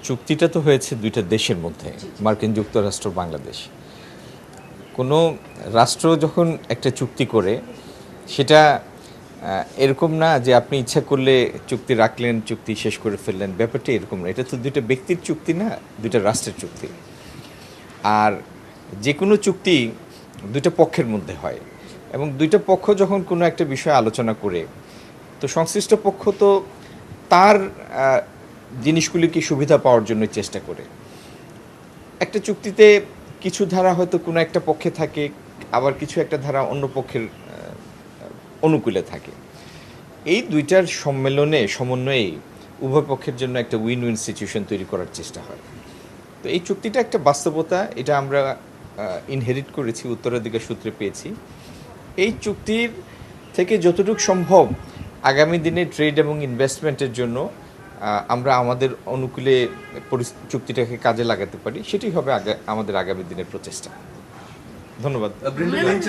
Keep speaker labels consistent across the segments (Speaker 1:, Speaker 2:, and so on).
Speaker 1: চুক্তিটা তো হয়েছে দুইটা দেশের মধ্যে, মার্কিন যুক্তরাষ্ট্র, বাংলাদেশ। কোনো রাষ্ট্র যখন একটা চুক্তি করে সেটা এরকম না যে আপনি ইচ্ছা করলে চুক্তি রাখলেন, চুক্তি শেষ করে ফেললেন, ব্যাপারটা এরকম না। এটা তো দুইটা ব্যক্তির চুক্তি না, দুইটা রাষ্ট্রের চুক্তি। আর যে কোনো চুক্তি দুইটা পক্ষের মধ্যে হয়, এবং দুইটা পক্ষ যখন কোনো একটা বিষয়ে আলোচনা করে, তো সংশ্লিষ্ট পক্ষ তো তার জিনিসগুলিকে সুবিধা পাওয়ার জন্য চেষ্টা করে। একটা চুক্তিতে কিছু ধারা হয়তো কোনো একটা পক্ষে থাকে, আবার কিছু একটা ধারা অন্য পক্ষের অনুকূলে থাকে। এই দুইটার সম্মেলনে, সমন্বয়ে উভয় পক্ষের জন্য একটা উইন উইন সিচুয়েশন তৈরি করার চেষ্টা হয়। তো এই চুক্তিটা একটা বাস্তবতা, এটা আমরা ইনহেরিট করেছি, উত্তরাধিকার সূত্রে পেয়েছি। এই চুক্তির থেকে যতটুকু সম্ভব আগামী দিনে ট্রেড এবং ইনভেস্টমেন্টের জন্য আমরা আমাদের অনুকূলে চুক্তিটাকে কাজে লাগাতে পারি, সেটাই হবে আমাদের আগামী দিনের প্রচেষ্টা। ধন্যবাদ।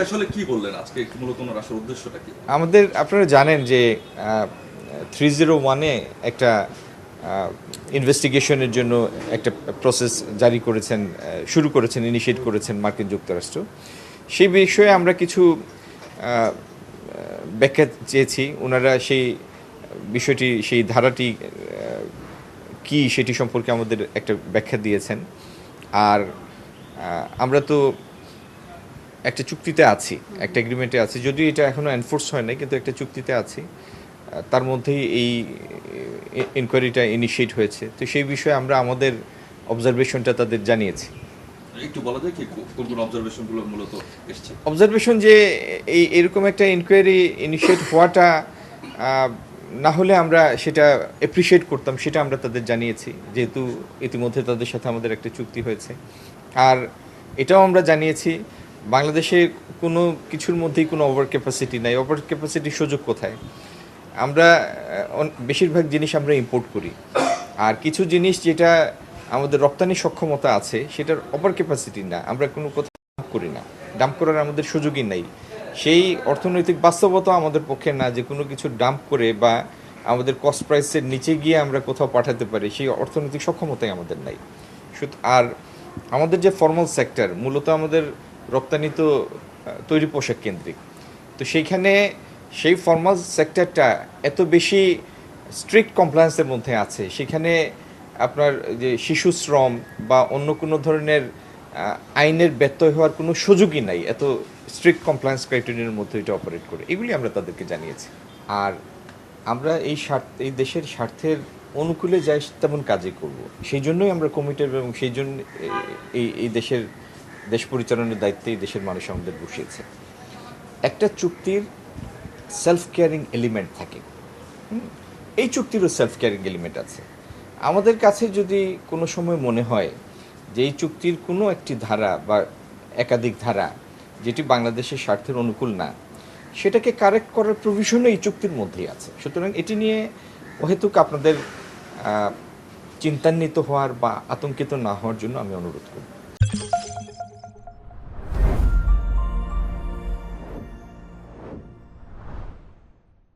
Speaker 2: আসলে কি বললেন আজকে, মূলত ওনার আসার উদ্দেশ্যটা কি?
Speaker 1: আমাদের, আপনারা জানেন যে 301-এ একটা ইনভেস্টিগেশনের জন্য একটা প্রসেস জারি করেছেন, শুরু করেছেন, ইনিশিয়েট করেছেন মার্কিন যুক্তরাষ্ট্র। সেই বিষয়ে আমরা কিছু ব্যাখ্যা চেয়েছি। ওনারা সেই বিষয়টি, সেই ধারাটি কি সেটি সম্পর্কে আমাদের একটা ব্যাখ্যা দিয়েছেন। আর আমরা তো একটা চুক্তিতে আছি, একটা এগ্রিমেন্টে আছি, যদিও এটা এখনও এনফোর্স হয় নাই, কিন্তু একটা চুক্তিতে আছি। তার মধ্যেই এই ইনকোয়ারিটা ইনিশিয়েট হয়েছে। তো সেই বিষয়ে আমরা আমাদের অবজারভেশনটা তাদের জানিয়েছি।
Speaker 2: একটু বলা যায় কি কোন কোন অবজারভেশনগুলো মূলত এসেছে?
Speaker 1: অবজারভেশন যে এরকম একটা ইনকোয়ারি ইনিশিয়েট হওয়াটা না হলে আমরা সেটা অ্যাপ্রিসিয়েট করতাম, সেটা আমরা তাদের জানিয়েছি, যেহেতু ইতিমধ্যে তাদের সাথে আমাদের একটা চুক্তি হয়েছে। আর এটাও আমরা জানিয়েছি বাংলাদেশে কোনো কিছুর মধ্যেই কোনো ওভার ক্যাপাসিটি নাই। ওভার ক্যাপাসিটির সুযোগ কোথায়? আমরা বেশিরভাগ জিনিস আমরা ইম্পোর্ট করি, আর কিছু জিনিস যেটা আমাদের রপ্তানি সক্ষমতা আছে সেটার ওভার ক্যাপাসিটি না, আমরা কোনো কোথাও ডাম্প করি না, ডাম্প করার আমাদের সুযোগই নাই। সেই অর্থনৈতিক বাস্তবতা আমাদের পক্ষে না যে কোনো কিছু ডাম্প করে বা আমাদের কস্ট প্রাইসের নিচে গিয়ে আমরা কোথাও পাঠাতে পারি, সেই অর্থনৈতিক সক্ষমতাই আমাদের নাই। আর আমাদের যে ফর্মাল সেক্টর, মূলত আমাদের রপ্তানি তো তৈরি পোশাক কেন্দ্রিক। তো সেইখানে সেই ফর্মাল সেক্টরটা এত বেশি স্ট্রিক্ট কমপ্লায়েন্সের মধ্যে আছে, সেখানে আপনার যে শিশু শ্রম বা অন্য কোনো ধরনের আইনের ব্যত্যয় হওয়ার কোনো সুযোগই নাই, এত স্ট্রিক্ট কমপ্লায়েন্স ক্রাইটেরিয়ার মধ্যে এটা অপারেট করে। এগুলি আমরা তাদেরকে জানিয়েছি। আর আমরা এই দেশের স্বার্থের অনুকূলে যাই তেমন কাজই করব, সেই জন্যই আমরা কমিটেড, এবং সেই জন্য এই দেশ পরিচালনার দায়িত্বে এই দেশের মানুষ আমাদের বসিয়েছে। একটা চুক্তির সেলফ কেয়ারিং এলিমেন্ট থাকে, এই চুক্তিরও সেলফ কেয়ারিং এলিমেন্ট আছে। আমাদের কাছে যদি কোনো সময় মনে হয় যে এই চুক্তির কোনো একটি ধারা বা একাধিক ধারা যেটি বাংলাদেশের স্বার্থের অনুকূল না, সেটাকে কারেক্ট করার প্রভিশনও এই চুক্তির মধ্যেই আছে। সুতরাং এটি নিয়ে অহেতুক আপনাদের চিন্তান্বিত হওয়ার বা আতঙ্কিত না হওয়ার জন্য আমি অনুরোধ করব।